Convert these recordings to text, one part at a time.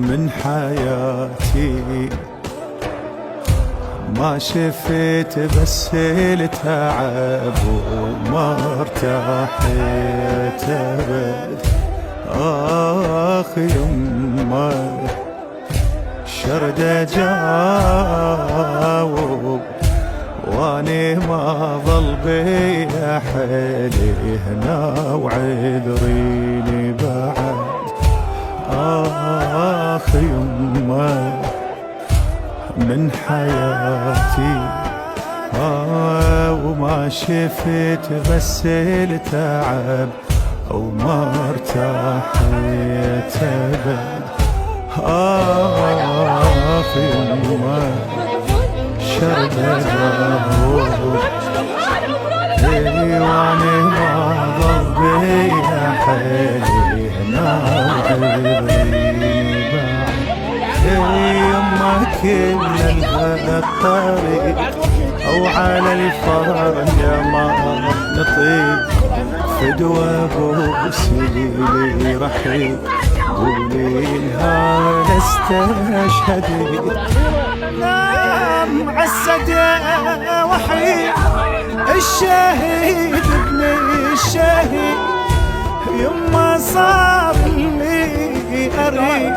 من حياتي، ما شفت بس التعب وما ارتحت ابد. آخ يمه شرد جاوب واني ما ظل بي حيلي هنا وعذريني بعد. آخ يمه من حياتي، وما شفت بس التعب وما ارتحت ابد. آخ يمه شرد جاوب واني ما ظل بي حيلي هنا وعذريني بعد. يما كنا الطريق او على الفرن يا ما نطيق فدوى بوسيلي رحيل قولي لها استشهدي. نام عالسد وحيد الشهيد ابن الشهيد، يما صار لي اريد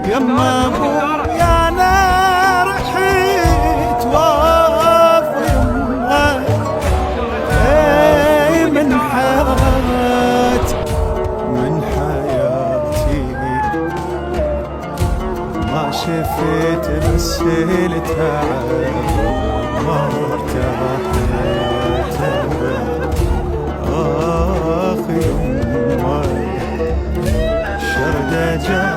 يما ابويا انا رحيت واقف يما من حياتي، ما شفت بس التعب ما ارتحت ابد. آخ يمه شرد جاوب